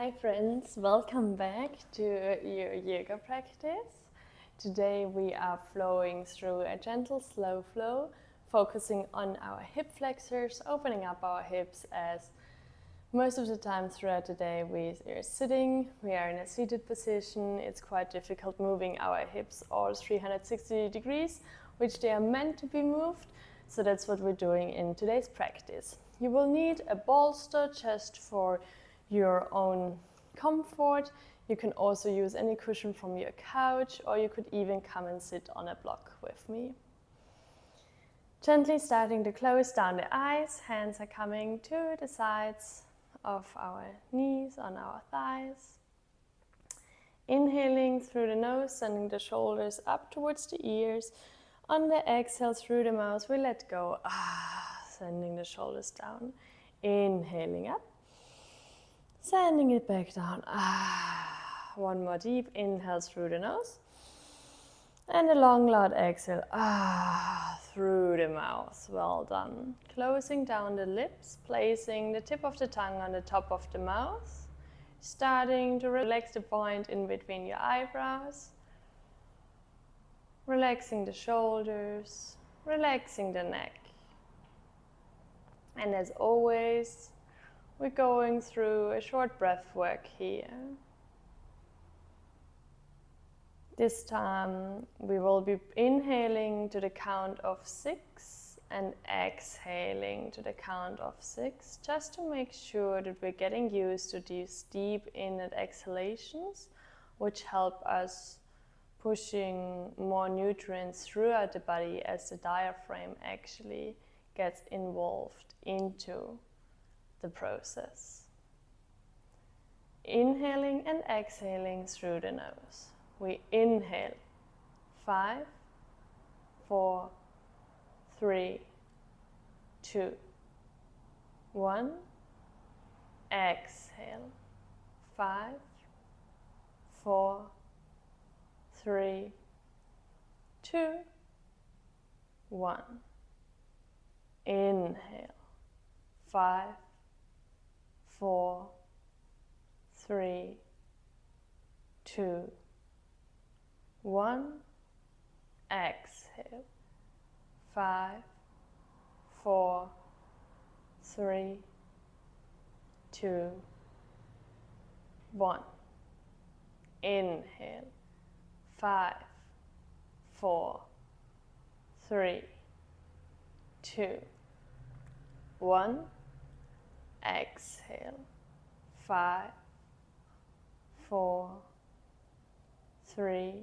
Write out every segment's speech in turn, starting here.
Hi friends, welcome back to your yoga practice. Today we are flowing through a gentle slow flow, focusing on our hip flexors, opening up our hips as most of the time throughout the day we are sitting, we are in a seated position. It's quite difficult moving our hips all 360 degrees, which they are meant to be moved. So that's what we're doing in today's practice. You will need a bolster just for your own comfort. You can also use any cushion from your couch, or you could even come and sit on a block with me. Gently starting to close down the eyes, hands are coming to the sides of our knees, on our thighs. Inhaling through the nose, sending the shoulders up towards the ears. On the exhale through the mouth, we let go, sending the shoulders down. Inhaling up. Sending it back down. One more deep inhale through the nose. And a long, loud exhale. Through the mouth. Well done. Closing down the lips, placing the tip of the tongue on the top of the mouth. Starting to relax the point in between your eyebrows. Relaxing the shoulders. Relaxing the neck. And as always, we're going through a short breath work here. This time we will be inhaling to the count of 6 and exhaling to the count of 6, just to make sure that we're getting used to these deep in and exhalations, which help us pushing more nutrients throughout the body as the diaphragm actually gets involved into the process. Inhaling and exhaling through the nose. We inhale 5, 4, 3, 2, 1. Exhale 5, 4, 3, 2, 1. Inhale 5, 4, 3, 2, 1. Exhale 5, 4, 3, 2, 1. Inhale 5, 4, 3, 2, 1. Exhale 5, 4, 3,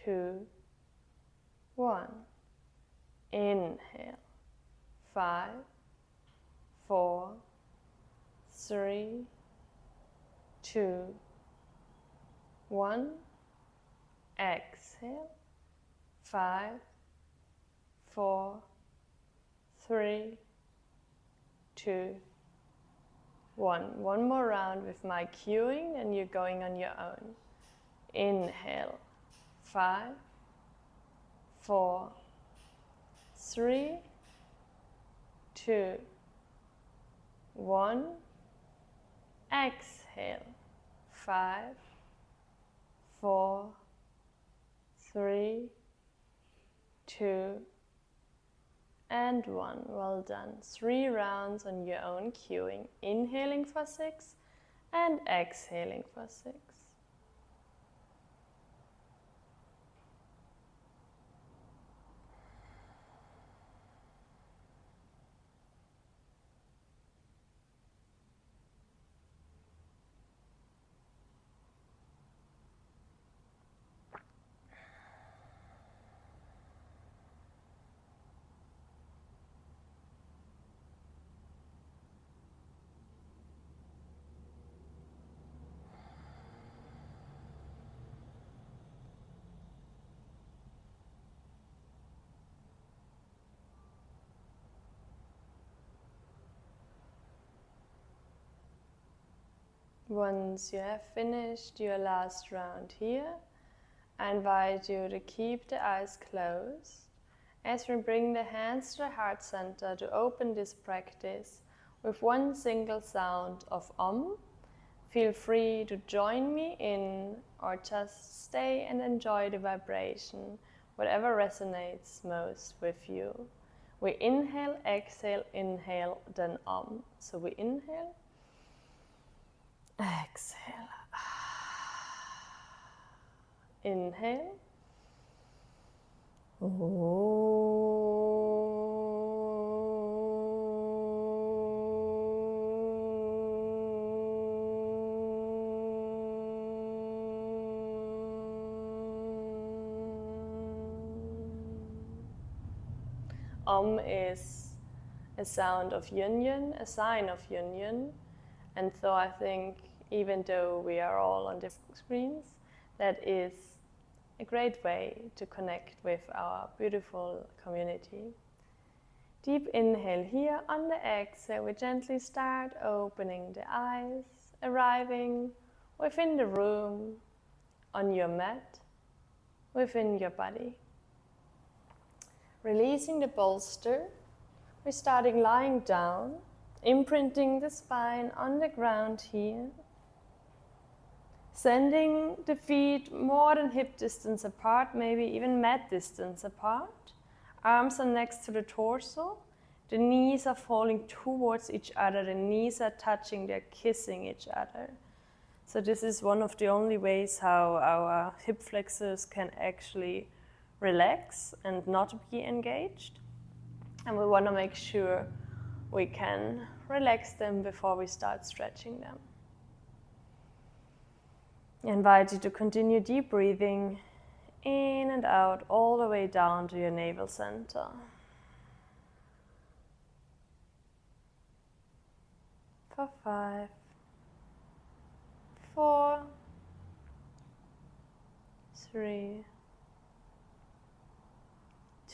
2, 1. Inhale 5, 4, 3, 2, 1. Exhale 5, 4, 3, 2, 1. One more round with my cueing, and you're going on your own. Inhale 5, 4, 3, 2, 1. Exhale 5, 4, 3, 2, and 1. Well done. 3 rounds on your own cueing. Inhaling for 6 and exhaling for 6. Once you have finished your last round here, I invite you to keep the eyes closed as we bring the hands to the heart center to open this practice with one single sound of Om, Feel free to join me in or just stay and enjoy the vibration, whatever resonates most with you. We inhale, exhale, then So we inhale, exhale, inhale, is a sound of union, a sign of union, and so I think even though we are all on different screens, that is a great way to connect with our beautiful community. Deep inhale here. On the exhale, we gently start opening the eyes, arriving within the room, on your mat, within your body. Releasing the bolster, we're starting lying down, imprinting the spine on the ground here. Sending the feet more than hip distance apart, maybe even mat distance apart. Arms are next to the torso. The knees are falling towards each other. The knees are touching, they're kissing each other. So this is one of the only ways how our hip flexors can actually relax and not be engaged. And we want to make sure we can relax them before we start stretching them. I invite you to continue deep breathing in and out all the way down to your navel center. For 5, 4, 3,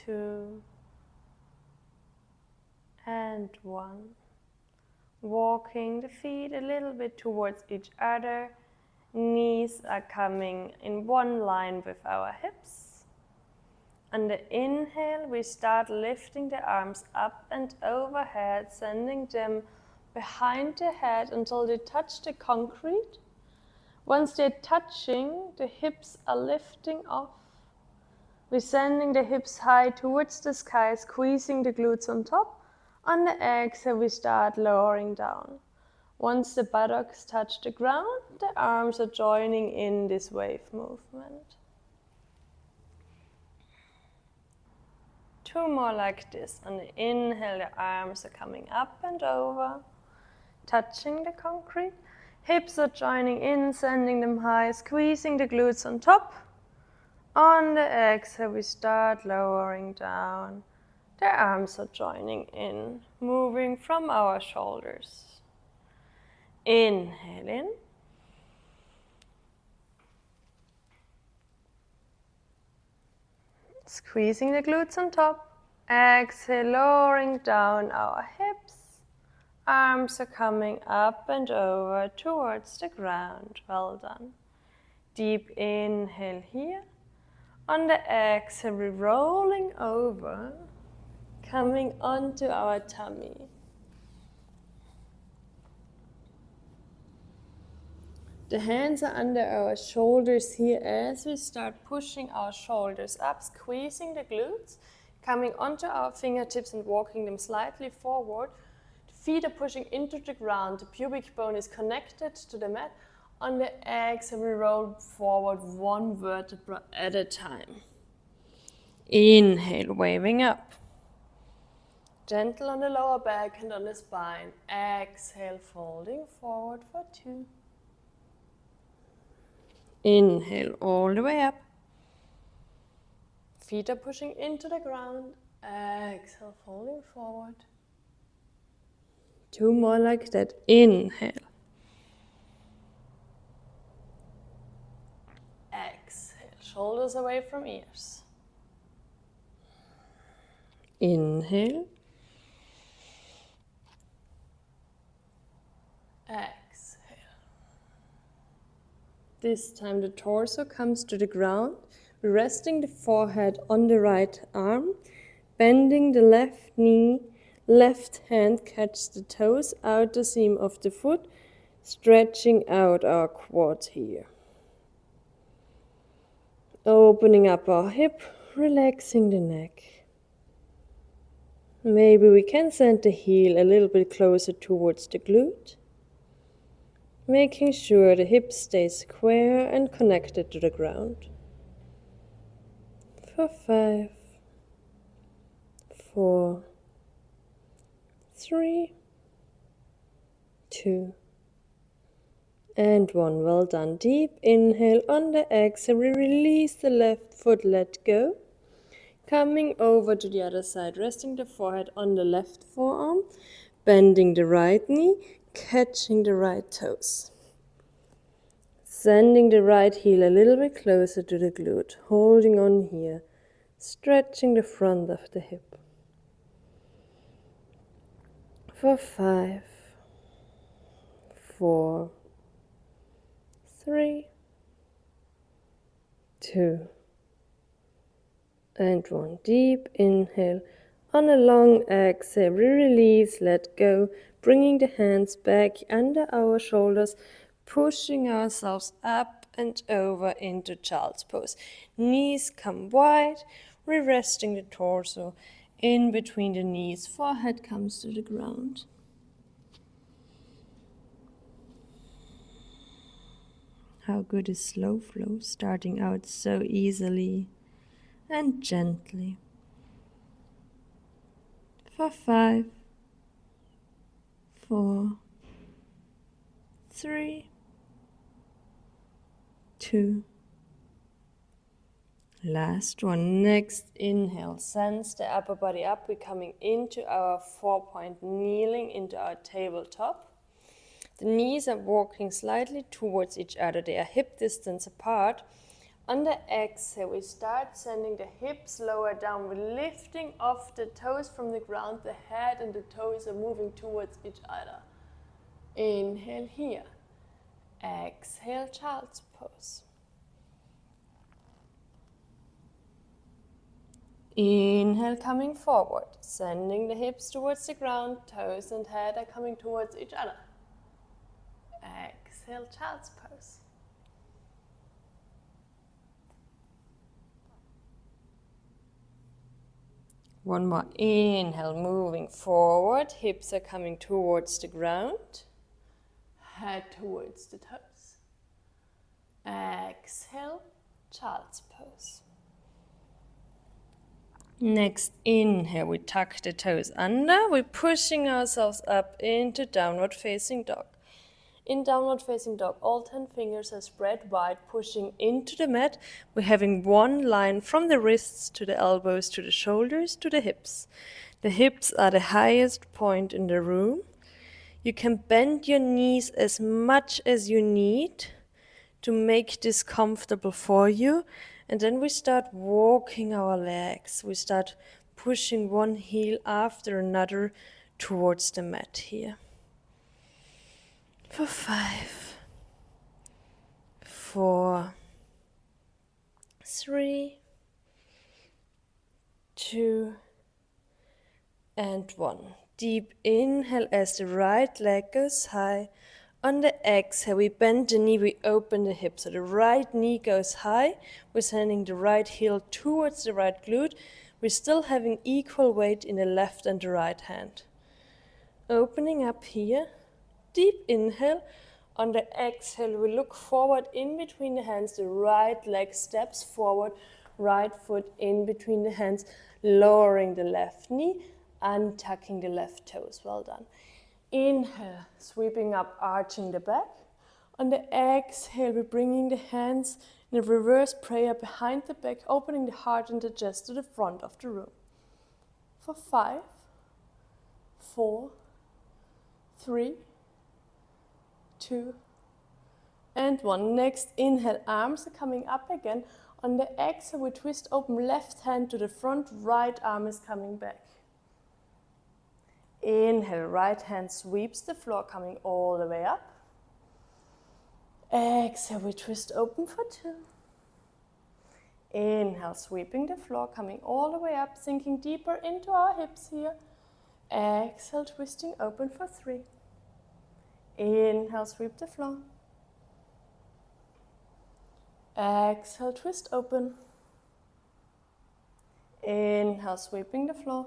2, and 1. Walking the feet a little bit towards each other. Knees are coming in one line with our hips. On the inhale, we start lifting the arms up and overhead, sending them behind the head until they touch the concrete. Once they're touching, the hips are lifting off. We're sending the hips high towards the sky, squeezing the glutes on top. On the exhale, we start lowering down. Once the buttocks touch the ground, the arms are joining in this wave movement. 2 more like this. On the inhale, the arms are coming up and over, touching the concrete. Hips are joining in, sending them high, squeezing the glutes on top. On the exhale, we start lowering down. The arms are joining in, moving from our shoulders. Inhale in. Squeezing the glutes on top. Exhale, lowering down our hips. Arms are coming up and over towards the ground. Well done. Deep inhale here. On the exhale, we're rolling over, coming onto our tummy. The hands are under our shoulders here as we start pushing our shoulders up, squeezing the glutes, coming onto our fingertips and walking them slightly forward. The feet are pushing into the ground. The pubic bone is connected to the mat. On the exhale, we roll forward 1 vertebra at a time. Inhale, waving up. Gentle on the lower back and on the spine. Exhale, folding forward for 2. Inhale all the way up. Feet are pushing into the ground. Exhale, folding forward. 2 more like that. Inhale. Exhale, shoulders away from ears. Inhale. Exhale. This time the torso comes to the ground, resting the forehead on the right arm, bending the left knee, left hand catch the toes, outer seam of the foot, Stretching out our quads here. Opening up our hip, relaxing the neck. Maybe we can send the heel a little bit closer towards the glute, making sure the hip stays square and connected to the ground. For 5, 4, 3, 2, and 1. Well done. Deep inhale. On the exhale, we release the left foot, let go. Coming over to the other side, resting the forehead on the left forearm, bending the right knee, catching the right toes. Sending the right heel a little bit closer to the glute, holding on here, stretching the front of the hip. For 5, 4, 3, 2, and 1. Deep inhale. On a long exhale, we release, let go, bringing the hands back under our shoulders, pushing ourselves up and over into child's pose. Knees come wide, we're resting the torso in between the knees, forehead comes to the ground. How good is slow flow, starting out so easily and gently. For 5, 4, 3, 2. Last one. Next inhale. Sense the upper body up. We're coming into our 4-point kneeling, into our tabletop. The knees are walking slightly towards each other. They are hip distance apart. On the exhale, we start sending the hips lower down. We're lifting off the toes from the ground. The head and the toes are moving towards each other. Inhale here. Exhale, child's pose. Inhale, coming forward, sending the hips towards the ground. Toes and head are coming towards each other. Exhale, child's pose. One more. Inhale, moving forward. Hips are coming towards the ground. Head towards the toes. Exhale, child's pose. Next inhale, we tuck the toes under. We're pushing ourselves up into downward facing dog. In downward facing dog, all 10 fingers are spread wide, pushing into the mat. We're having one line from the wrists to the elbows, to the shoulders, to the hips. The hips are the highest point in the room. You can bend your knees as much as you need to make this comfortable for you. And then we start walking our legs. We start pushing one heel after another towards the mat here. For 5, 4, 3, 2, and 1. Deep inhale as the right leg goes high. On the exhale, we bend the knee, we open the hip. So the right knee goes high. We're sending the right heel towards the right glute. We're still having equal weight in the left and the right hand. Opening up here. Deep inhale. On the exhale, we look forward in between the hands. The right leg steps forward. Right foot in between the hands. Lowering the left knee. Untucking the left toes. Well done. Inhale, sweeping up, arching the back. On the exhale, we're bringing the hands in a reverse prayer behind the back, opening the heart and the chest to the front of the room. For 5, 4, 3, 2, and 1. Next inhale, arms are coming up again. On the exhale, we twist open, left hand to the front, right arm is coming back. Inhale, right hand sweeps the floor, coming all the way up. Exhale, we twist open for 2. Inhale, sweeping the floor, coming all the way up, sinking deeper into our hips here. Exhale, twisting open for 3. Inhale, sweep the floor. Exhale, twist open. Inhale, sweeping the floor.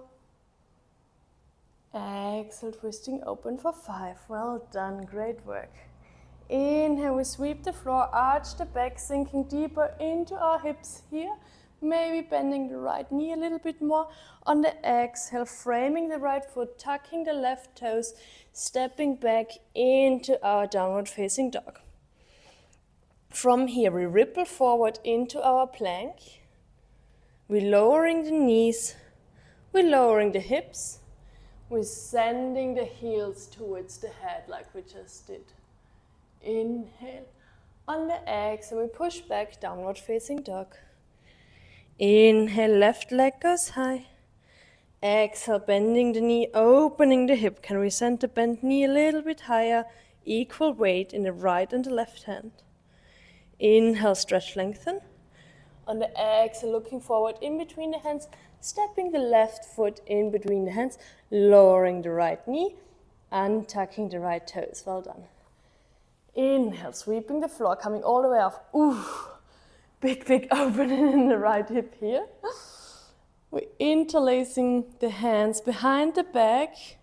Exhale, twisting open for 5. Well done, great work. Inhale, we sweep the floor, arch the back, sinking deeper into our hips here. Maybe bending the right knee a little bit more. On the exhale, framing the right foot, tucking the left toes, stepping back into our downward facing dog. From here, we ripple forward into our plank. We're lowering the knees, we're lowering the hips, we're sending the heels towards the head like we just did. Inhale. On the exhale, we push back, downward facing dog. Inhale, left leg goes high. Exhale, bending the knee, opening the hip. Can we send the bent knee a little bit higher? Equal weight in the right and the left hand. Inhale, stretch, lengthen. On the exhale, looking forward in between the hands, stepping the left foot in between the hands, lowering the right knee, and tucking the right toes. Well done. Inhale, sweeping the floor, coming all the way off. Ooh, big opening in the right hip here. We're interlacing the hands behind the back.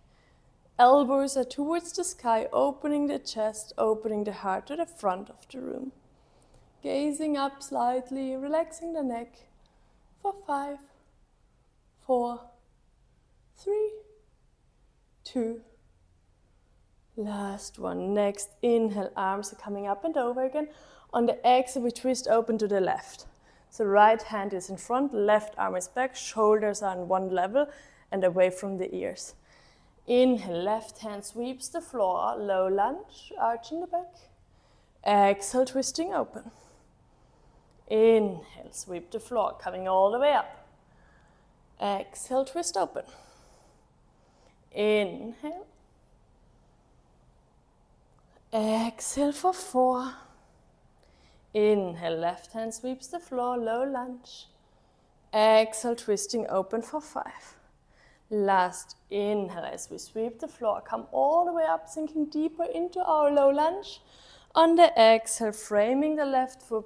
Elbows are towards the sky, opening the chest, opening the heart to the front of the room. Gazing up slightly, relaxing the neck for 5, 4, 3, 2. Last one. Next inhale, arms are coming up and over again. On the exhale, we twist open to the left. So right hand is in front, left arm is back, shoulders are on one level and away from the ears. Inhale, left hand sweeps the floor, low lunge, arching the back. Exhale, twisting open. Inhale, sweep the floor, coming all the way up. Exhale, twist open. Inhale. Exhale for 4. Inhale, left hand sweeps the floor, low lunge. Exhale, twisting open for 5. Last inhale as we sweep the floor, come all the way up, sinking deeper into our low lunge. On the exhale, framing the left foot,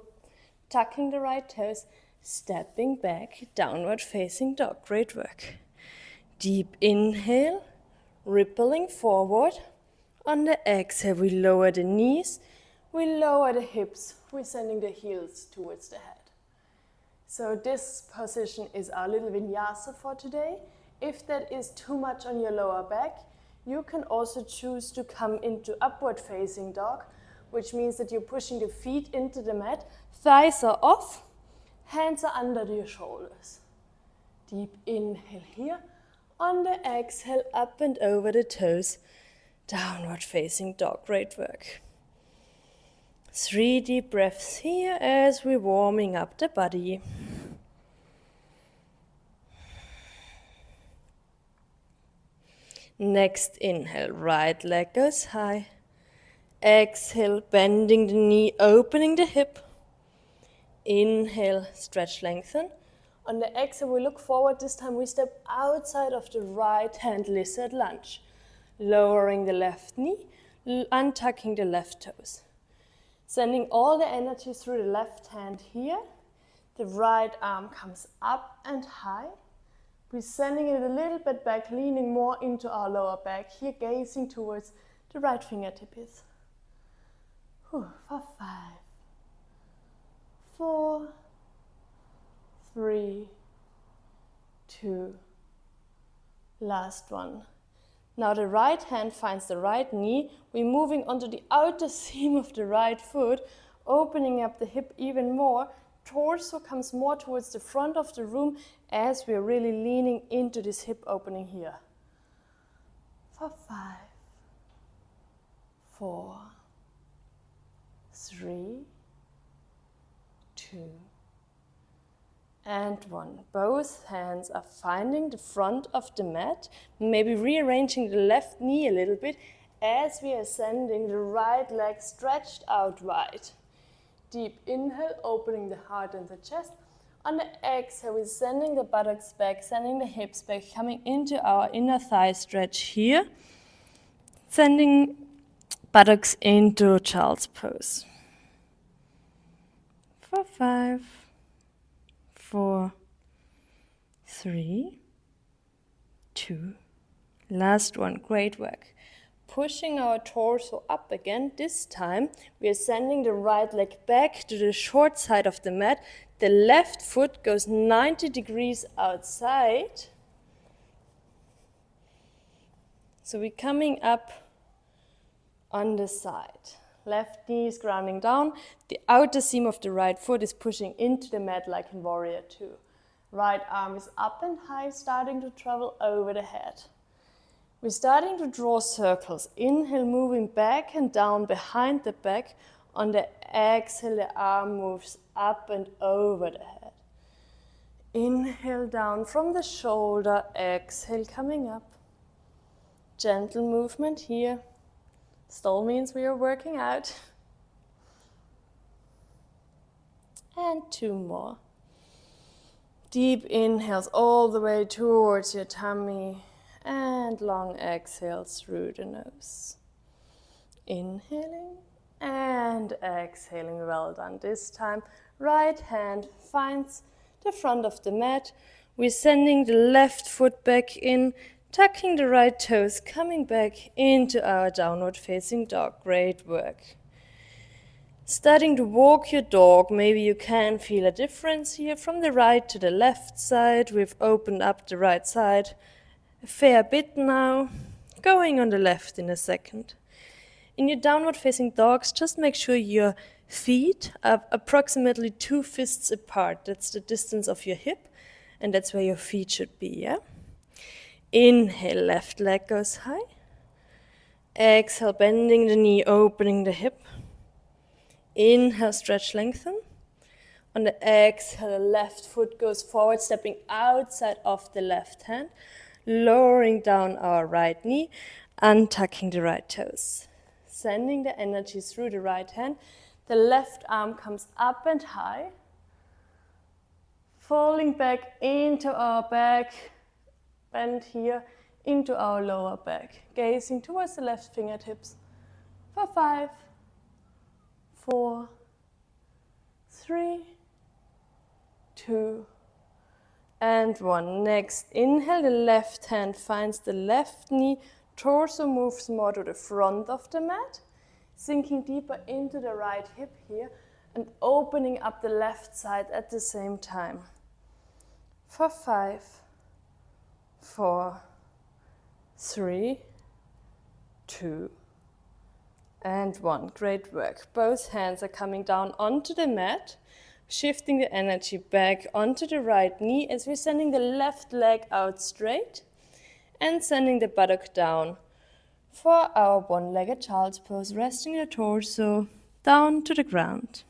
tucking the right toes, stepping back, downward facing dog. Great work. Deep inhale, rippling forward. On the exhale, we lower the knees, we lower the hips, we're sending the heels towards the head. So this position is our little vinyasa for today. If that is too much on your lower back, you can also choose to come into upward facing dog, which means that you're pushing the feet into the mat, thighs are off, hands are under your shoulders. Deep inhale here. On the exhale, up and over the toes, downward facing dog. Great work. 3 deep breaths here as we're warming up the body. Next inhale, right leg goes high. Exhale, bending the knee, opening the hip. Inhale, stretch, lengthen. On the exhale, we look forward. This time we step outside of the right hand lizard lunge. Lowering the left knee, untucking the left toes. Sending all the energy through the left hand here. The right arm comes up and high. We're sending it a little bit back, leaning more into our lower back here, gazing towards the right fingertips. For 5, 4, 3, 2, last one. Now the right hand finds the right knee. We're moving onto the outer seam of the right foot, opening up the hip even more. Torso comes more towards the front of the room as we're really leaning into this hip opening here. For 5, 4, 3, 2, and 1. Both hands are finding the front of the mat, maybe rearranging the left knee a little bit as we are sending the right leg stretched out wide. Deep inhale, opening the heart and the chest. On the exhale, we're sending the buttocks back, sending the hips back, coming into our inner thigh stretch here. Sending buttocks into child's pose. For 5, 4, 3, 2, last one, great work. Pushing our torso up again. This time we are sending the right leg back to the short side of the mat. The left foot goes 90 degrees outside. So we're coming up on the side. Left knee is grounding down. The outer seam of the right foot is pushing into the mat like in Warrior 2. Right arm is up and high, starting to travel over the head. We're starting to draw circles. Inhale, moving back and down behind the back. On the exhale, the arm moves up and over the head. Inhale down from the shoulder, exhale coming up. Gentle movement here. Still means we are working out. And 2 more. Deep inhales all the way towards your tummy. And long exhales through the nose. Inhaling and exhaling. Well done. This time, right hand finds the front of the mat. We're sending the left foot back in, tucking the right toes, coming back into our downward facing dog. Great work. Starting to walk your dog. Maybe you can feel a difference here from the right to the left side. We've opened up the right side a fair bit now, going on the left in a second. In your downward facing dogs, just make sure your feet are approximately 2 fists apart. That's the distance of your hip, and that's where your feet should be, yeah? Inhale, left leg goes high. Exhale, bending the knee, opening the hip. Inhale, stretch, lengthen. On the exhale, the left foot goes forward, stepping outside of the left hand. Lowering down our right knee, untucking the right toes. Sending the energy through the right hand. The left arm comes up and high. Falling back into our back. Bend here into our lower back. Gazing towards the left fingertips. For 5, 4, 3, 2, and 1. Next, inhale, the left hand finds the left knee, torso moves more to the front of the mat, sinking deeper into the right hip here, and opening up the left side at the same time. For 5, 4, 3, 2, and 1. Great work. Both hands are coming down onto the mat, shifting the energy back onto the right knee as we're sending the left leg out straight and sending the buttock down for our one-legged child's pose, resting the torso down to the ground.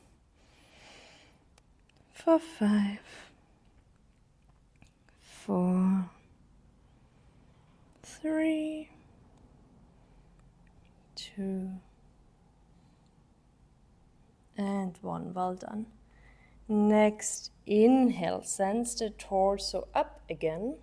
For 5, 4, 3, 2, and 1. Well done. Next, inhale, sends the torso up again.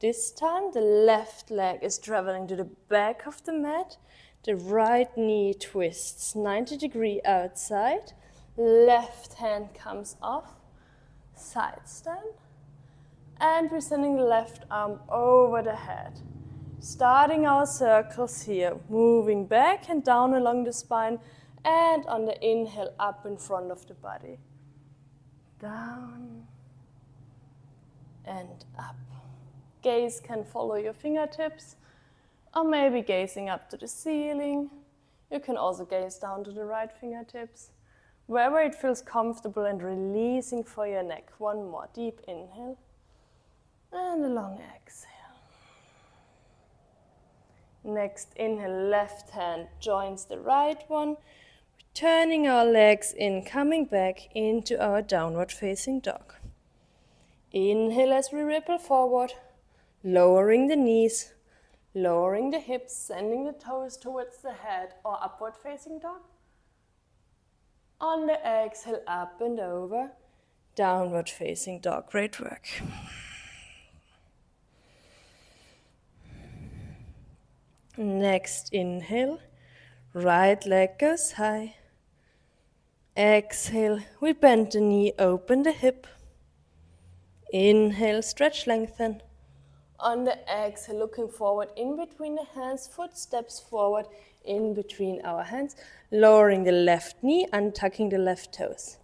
This time the left leg is traveling to the back of the mat. The right knee twists 90 degrees outside. Left hand comes off. Side stand. And we're sending the left arm over the head. Starting our circles here, moving back and down along the spine, and on the inhale up in front of the body. Down and up. Gaze can follow your fingertips, or maybe gazing up to the ceiling. You can also gaze down to the right fingertips. Wherever it feels comfortable, and releasing for your neck. 1 more deep inhale and a long exhale. Next inhale, left hand joins the right one. Turning our legs in, coming back into our downward facing dog. Inhale as we ripple forward, lowering the knees, lowering the hips, sending the toes towards the head or upward facing dog. On the exhale, up and over, downward facing dog. Great work. Next inhale, Right leg goes high. Exhale, we bend the knee, open the hip. Inhale, stretch, lengthen. On the exhale, looking forward in between the hands, footsteps forward in between our hands, lowering the left knee and tucking the left toes.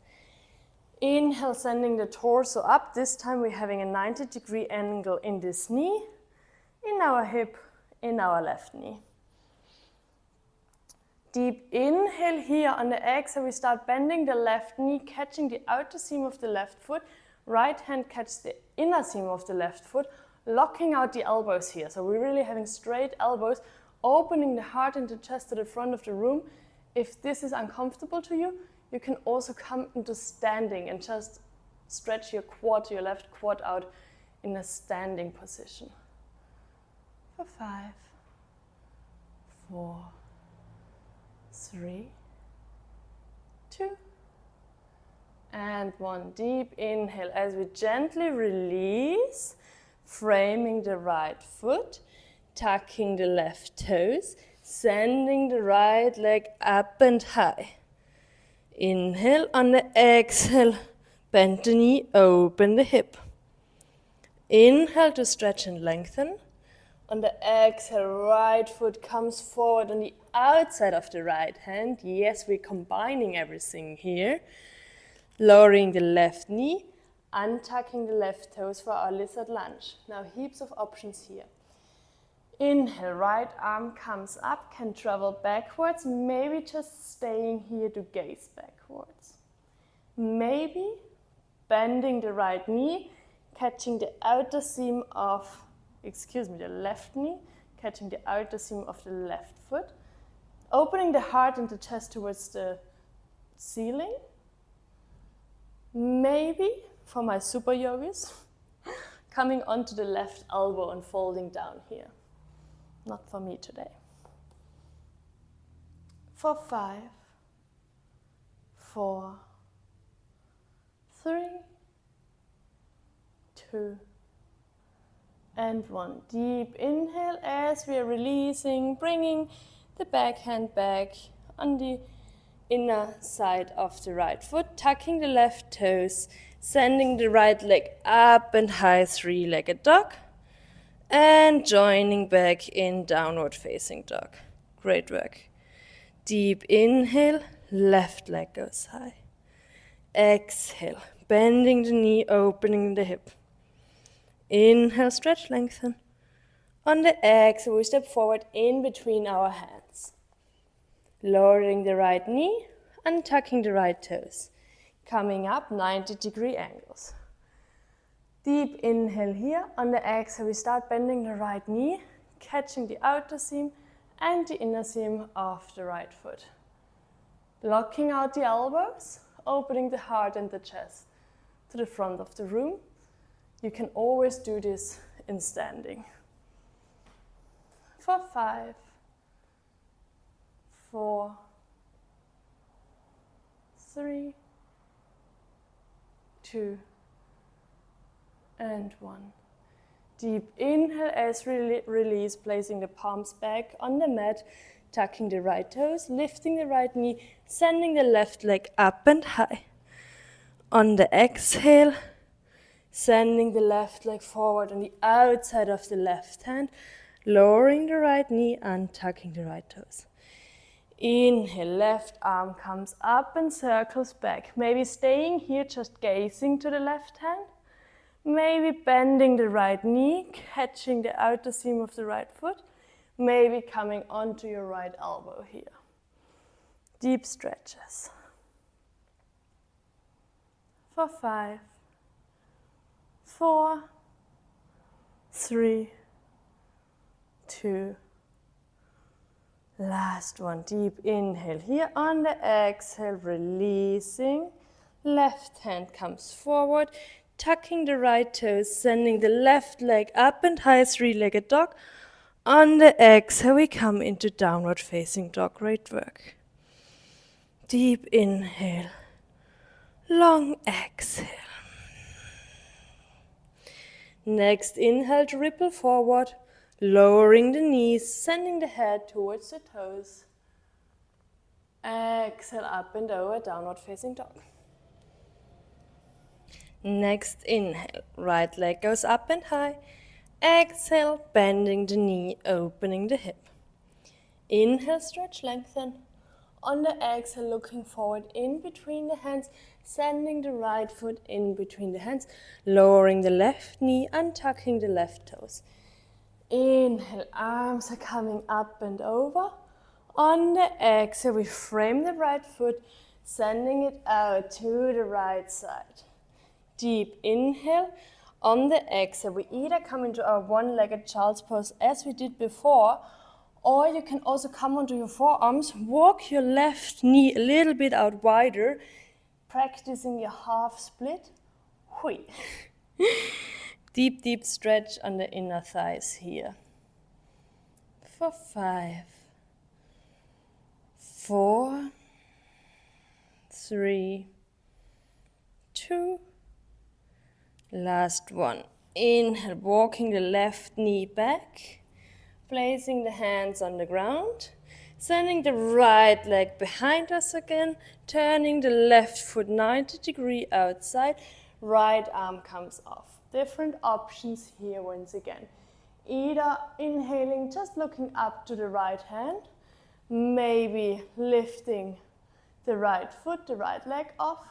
Inhale, sending the torso up. This time we're having a 90-degree angle in this knee, in our hip, in our left knee. Deep inhale here. On the exhale, we start bending the left knee, catching the outer seam of the left foot. Right hand catches the inner seam of the left foot, locking out the elbows here. So we're really having straight elbows, opening the heart and the chest to the front of the room. If this is uncomfortable to you, you can also come into standing and just stretch your quad, your left quad out in a standing position. For 5, 4, 3, 2, and 1. Deep inhale as we gently release, framing the right foot, tucking the left toes, sending the right leg up and high. Inhale, on the exhale, bend the knee, open the hip. Inhale to stretch and lengthen. On the exhale, right foot comes forward on the outside of the right hand. Yes, we're combining everything here. Lowering the left knee, untucking the left toes for our lizard lunge. Now heaps of options here. Inhale, right arm comes up, can travel backwards, maybe just staying here to gaze backwards. Maybe bending the right knee, catching the outer seam of, the left knee, catching the outer seam of the left foot, opening the heart and the chest towards the ceiling. Maybe, for my super yogis, coming onto the left elbow and folding down here. Not for me today. For 5, 4, 3, 2, and 1. Deep inhale as we are releasing, bringing the back hand back on the inner side of the right foot, tucking the left toes, sending the right leg up and high, three-legged dog, and joining back in downward facing dog. Great work. Deep inhale, left leg goes high. Exhale, bending the knee, opening the hip. Inhale, stretch, lengthen. On the exhale, we step forward in between our hands. Lowering the right knee and tucking the right toes. Coming up, 90-degree angles. Deep inhale here. On the exhale, we start bending the right knee, catching the outer seam and the inner seam of the right foot. Locking out the elbows, opening the heart and the chest to the front of the room. You can always do this in standing. For 5, 4, 3, 2, and 1. Deep inhale as we release, placing the palms back on the mat, tucking the right toes, lifting the right knee, sending the left leg up and high. On the exhale, sending the left leg forward on the outside of the left hand, lowering the right knee and tucking the right toes. Inhale, left arm comes up and circles back. Maybe staying here, just gazing to the left hand. Maybe bending the right knee, catching the outer seam of the right foot. Maybe coming onto your right elbow here. Deep stretches. For 5, 4, 3, 2. Last one, deep inhale here. On the exhale, releasing. Left hand comes forward, tucking the right toes, sending the left leg up and high, three-legged dog. On the exhale, we come into downward facing dog. Great work. Deep inhale, long exhale. Next inhale to ripple forward, lowering the knees, sending the head towards the toes. Exhale, up and over, downward facing dog. Next inhale, right leg goes up and high. Exhale, bending the knee, opening the hip. Inhale, stretch, lengthen. On the exhale, looking forward in between the hands, sending the right foot in between the hands, lowering the left knee, untucking the left toes. Inhale, arms are coming up and over. On the exhale, we frame the right foot, sending it out to the right side. Deep inhale. On the exhale, we either come into our one-legged child's pose as we did before, or you can also come onto your forearms, walk your left knee a little bit out wider, practicing your half split. Hui. Deep, deep stretch on the inner thighs here. For 5, 4, 3, 2, last one. Inhale, walking the left knee back, placing the hands on the ground, sending the right leg behind us again, turning the left foot 90 degrees outside, right arm comes off. Different options here once again. Either inhaling, just looking up to the right hand, maybe lifting the right foot, the right leg off,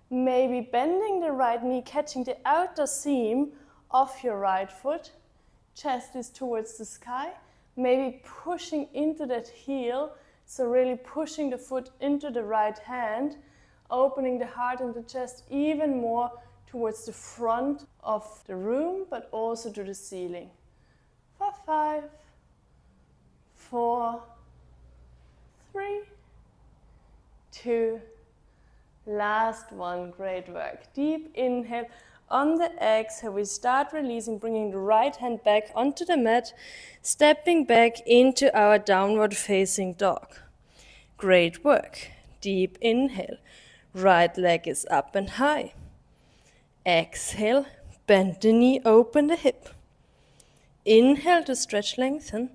maybe bending the right knee, catching the outer seam of your right foot, chest is towards the sky, maybe pushing into that heel, so really pushing the foot into the right hand, opening the heart and the chest even more towards the front of the room, but also to the ceiling. For 5, 4, 3, 2, last one. Great work. Deep inhale. On the exhale, we start releasing, bringing the right hand back onto the mat, stepping back into our downward facing dog. Great work. Deep inhale. Right leg is up and high. Exhale, bend the knee, open the hip. Inhale to stretch, lengthen.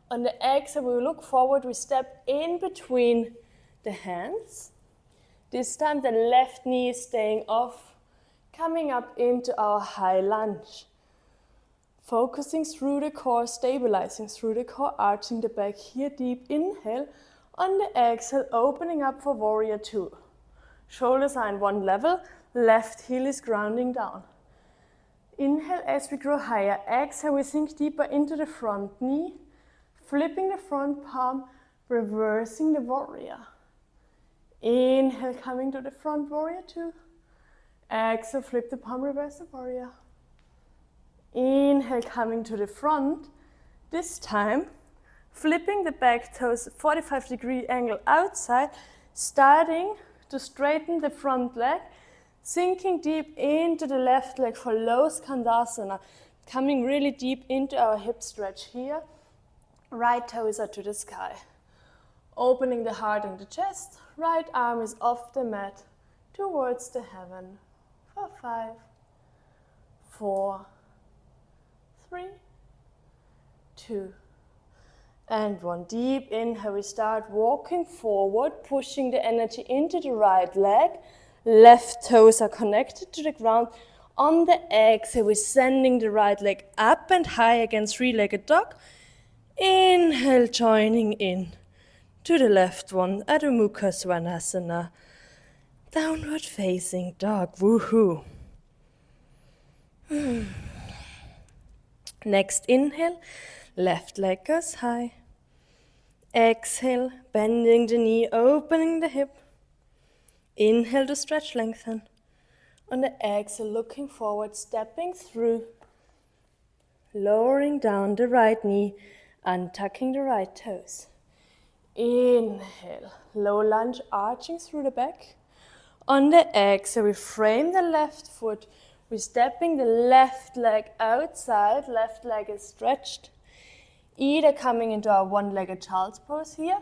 On the exhale, we look forward, we step in between the hands. This time the left knee is staying off, coming up into our high lunge. Focusing through the core, stabilizing through the core, arching the back here, deep inhale. On the exhale, opening up for warrior 2. Shoulders are in one level, left heel is grounding down. Inhale as we grow higher. Exhale, we sink deeper into the front knee, flipping the front palm, reversing the warrior. Inhale, coming to the front, warrior 2. Exhale, flip the palm, reverse the warrior. Inhale, coming to the front. This time, flipping the back toes, 45-degree angle outside, starting to straighten the front leg, sinking deep into the left leg for low skandasana, coming really deep into our hip stretch here. Right toes are to the sky. Opening the heart and the chest, right arm is off the mat towards the heaven. For 5, 4, 3, 2, and 1. Deep inhale, we start walking forward, pushing the energy into the right leg. Left toes are connected to the ground. On the exhale, we're sending the right leg up and high against three-legged dog. Inhale, joining in to the left one, Adho Mukha Svanasana. Downward facing dog, woohoo. Next inhale, left leg goes high. Exhale, bending the knee, opening the hip. Inhale to stretch, lengthen. On the exhale, looking forward, stepping through, lowering down the right knee, untucking the right toes. Inhale, low lunge, arching through the back. On the exhale, we frame the left foot. We're stepping the left leg outside, left leg is stretched. Either coming into our one-legged child's pose here,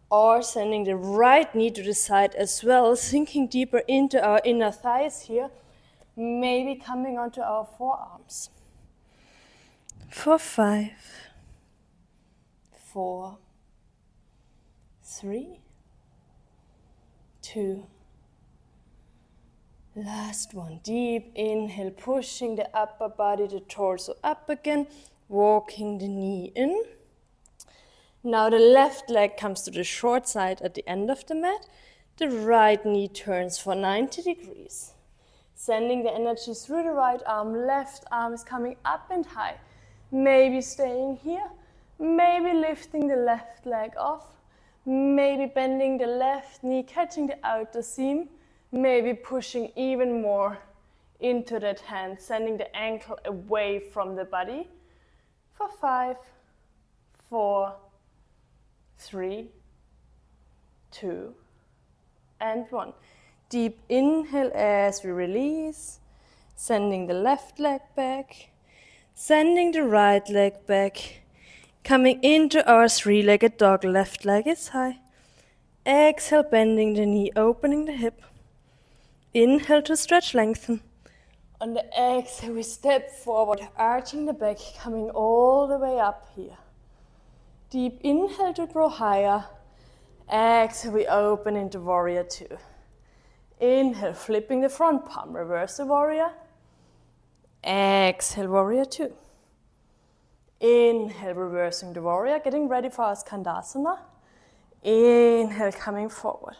or sending the right knee to the side as well, sinking deeper into our inner thighs here, maybe coming onto our forearms. For 5, 4, 3, 2. Last one. Deep inhale, pushing the upper body, the torso up again, walking the knee in. Now the left leg comes to the short side at the end of the mat. The right knee turns for 90 degrees. Sending the energy through the right arm. Left arm is coming up and high. Maybe staying here. Maybe lifting the left leg off. Maybe bending the left knee, catching the outer seam. Maybe pushing even more into that hand, sending the ankle away from the body. For 5, 4, 3, 2, and 1. Deep inhale as we release, sending the left leg back, sending the right leg back, coming into our 3-legged dog, left leg is high. Exhale, bending the knee, opening the hip. Inhale to stretch, lengthen. On the exhale, we step forward, arching the back, coming all the way up here. Deep inhale to grow higher. Exhale, we open into warrior 2. Inhale, flipping the front palm, reverse the warrior. Exhale, warrior 2. Inhale, reversing the warrior, getting ready for our Skandasana. Inhale, coming forward.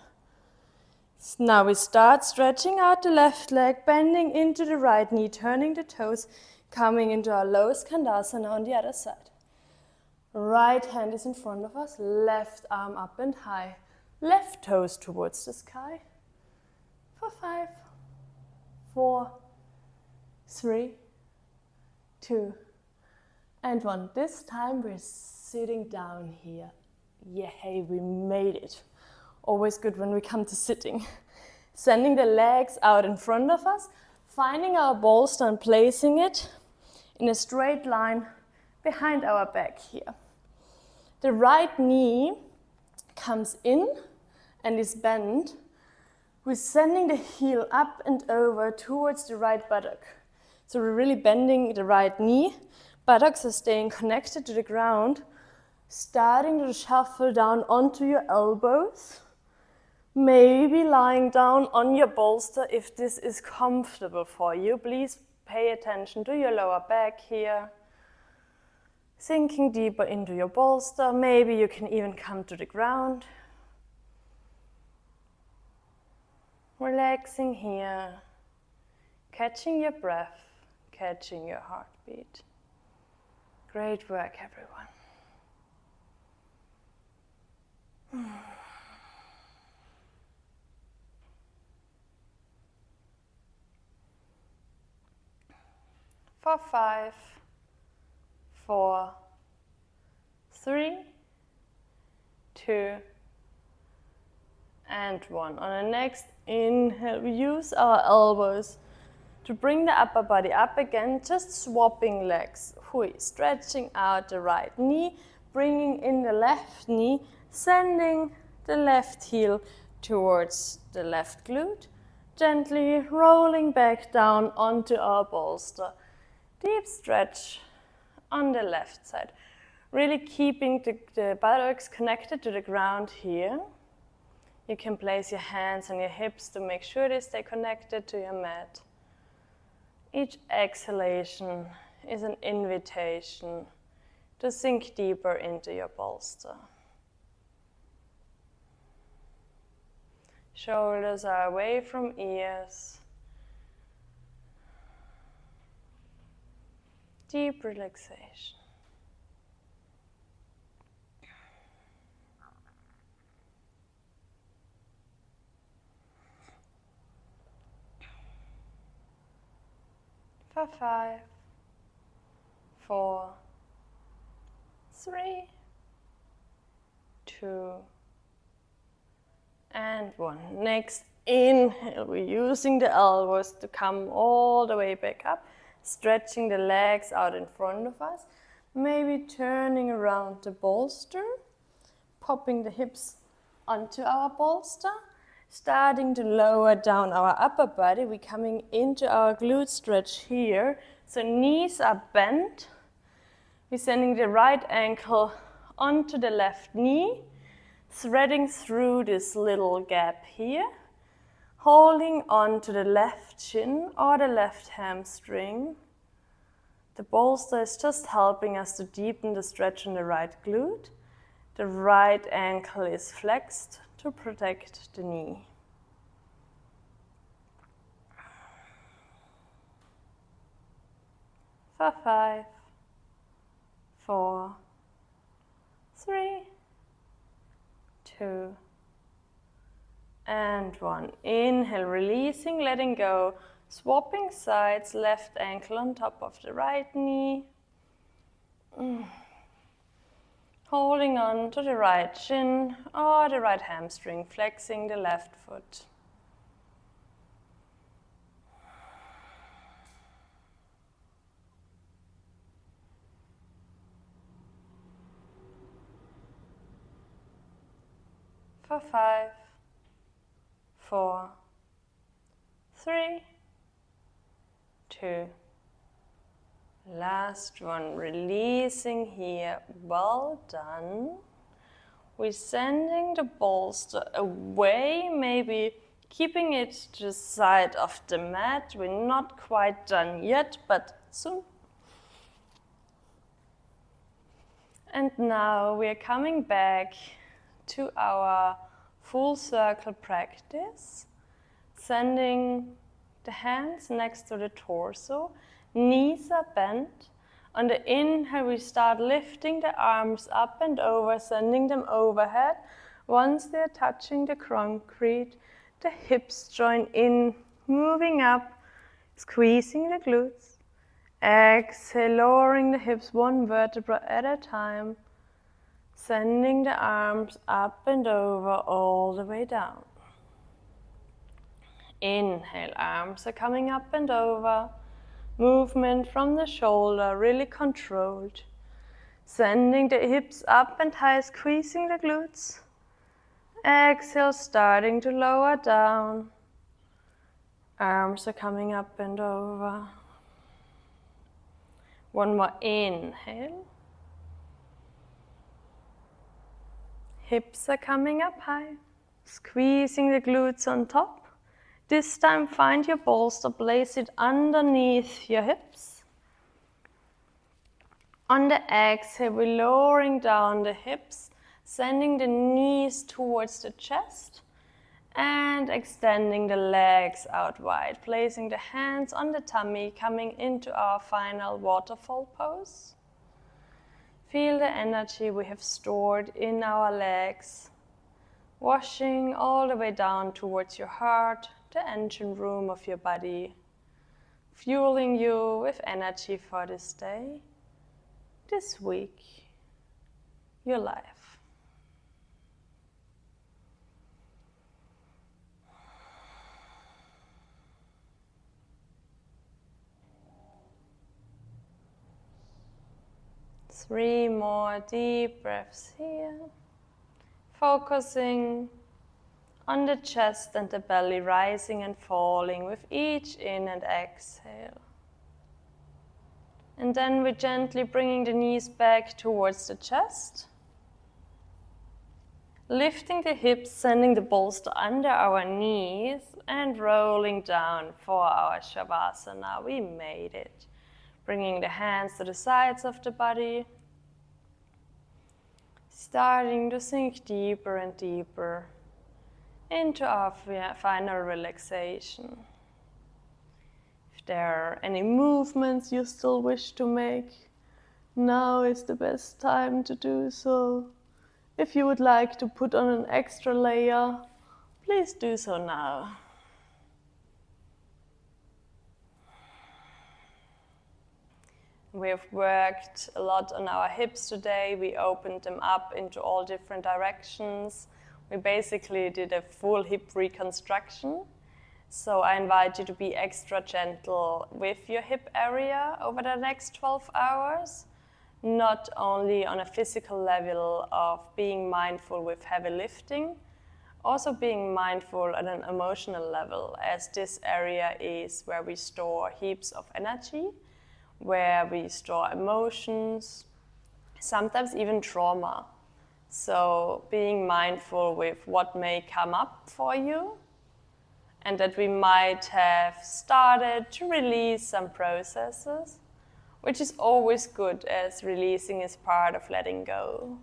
Now we start stretching out the left leg, bending into the right knee, turning the toes, coming into our low Skandasana on the other side. Right hand is in front of us, left arm up and high, left toes towards the sky. For 5, 4, 3, 2, and 1. This time we're sitting down here. Yay, we made it. Always good when we come to sitting. Sending the legs out in front of us, finding our bolster and placing it in a straight line behind our back here. The right knee comes in and is bent. We're sending the heel up and over towards the right buttock. So we're really bending the right knee. Buttocks are staying connected to the ground, starting to shuffle down onto your elbows. Maybe lying down on your bolster if this is comfortable for you. Please pay attention to your lower back here. Sinking deeper into your bolster. Maybe you can even come to the ground. Relaxing here. Catching your breath, catching your heartbeat. Great work, everyone. For 5, 4, 3, 2, and 1. On the next inhale, we use our elbows to bring the upper body up again, just swapping legs. Stretching out the right knee, bringing in the left knee, sending the left heel towards the left glute, gently rolling back down onto our bolster. Deep stretch on the left side. Really keeping the buttocks connected to the ground here. You can place your hands on your hips to make sure they stay connected to your mat. Each exhalation is an invitation to sink deeper into your bolster. Shoulders are away from ears. Deep relaxation. For 5, 4, 3, 2, and 1. Next inhale, we're using the elbows to come all the way back up, stretching the legs out in front of us, maybe turning around the bolster, popping the hips onto our bolster, starting to lower down our upper body. We're coming into our glute stretch here. So knees are bent. We're sending the right ankle onto the left knee, threading through this little gap here, holding on to the left shin or the left hamstring. The bolster is just helping us to deepen the stretch in the right glute. The right ankle is flexed to protect the knee. For 5, 4, 3, 2, and 1. Inhale, releasing, letting go. Swapping sides, left ankle on top of the right knee. Holding on to the right shin or the right hamstring, flexing the left foot. For 5, 4, 3, 2. Last one, releasing here. Well done. We're sending the bolster away, maybe keeping it to the side of the mat. We're not quite done yet, but soon. And now we are coming back to our full circle practice, sending the hands next to the torso, knees are bent. On the inhale, we start lifting the arms up and over, sending them overhead. Once they're touching the concrete, the hips join in, moving up, squeezing the glutes. Exhale, lowering the hips one vertebra at a time. Sending the arms up and over all the way down. Inhale, arms are coming up and over. Movement from the shoulder, really controlled. Sending the hips up and high, squeezing the glutes. Exhale, starting to lower down. Arms are coming up and over. One more inhale. Hips are coming up high, squeezing the glutes on top. This time find your bolster, place it underneath your hips. On the exhale, we're lowering down the hips, sending the knees towards the chest and extending the legs out wide, placing the hands on the tummy, coming into our final waterfall pose. Feel the energy we have stored in our legs, washing all the way down towards your heart, the engine room of your body, fueling you with energy for this day, this week, your life. Three more deep breaths here, focusing on the chest and the belly rising and falling with each in and exhale. And then we're gently bringing the knees back towards the chest, lifting the hips, sending the bolster under our knees and rolling down for our Shavasana. We made it. Bringing the hands to the sides of the body, starting to sink deeper and deeper into our final relaxation. If there are any movements you still wish to make, now is the best time to do so. If you would like to put on an extra layer, please do so now. We have worked a lot on our hips today. We opened them up into all different directions. We basically did a full hip reconstruction. So I invite you to be extra gentle with your hip area over the next 12 hours, not only on a physical level of being mindful with heavy lifting, also being mindful at an emotional level, as this area is where we store heaps of energy, where we store emotions, sometimes even trauma. So being mindful with what may come up for you, and that we might have started to release some processes, which is always good, as releasing is part of letting go.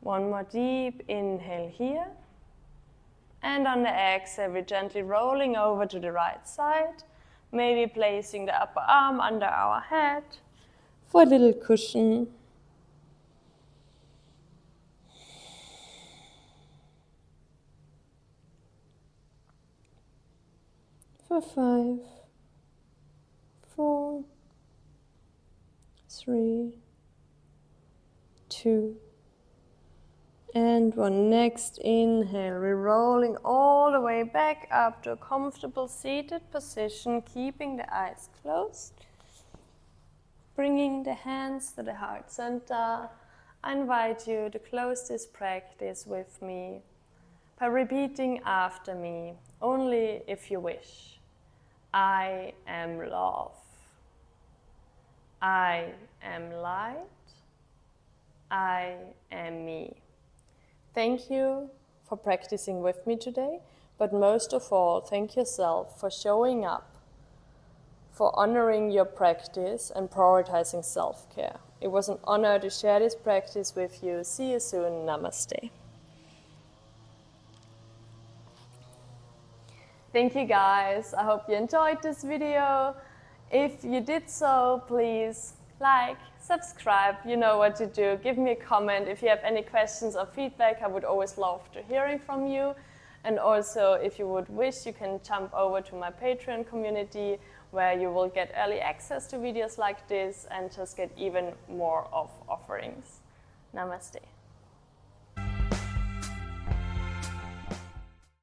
One more deep inhale here. And on the exhale, we're gently rolling over to the right side, maybe placing the upper arm under our head for a little cushion. For 5, 4, 3, 2, and 1. Next inhale, we're rolling all the way back up to a comfortable seated position, keeping the eyes closed. Bringing the hands to the heart center. I invite you to close this practice with me by repeating after me, only if you wish. I am love. I am light. I am me. Thank you for practicing with me today, but most of all, thank yourself for showing up, for honoring your practice and prioritizing self-care. It was an honor to share this practice with you. See you soon. Namaste. Thank you guys. I hope you enjoyed this video. If you did so, please like, subscribe, you know what to do. Give me a comment if you have any questions or feedback. I would always love to hearing from you. And also, if you would wish, you can jump over to my Patreon community, where you will get early access to videos like this and just get even more of offerings. Namaste.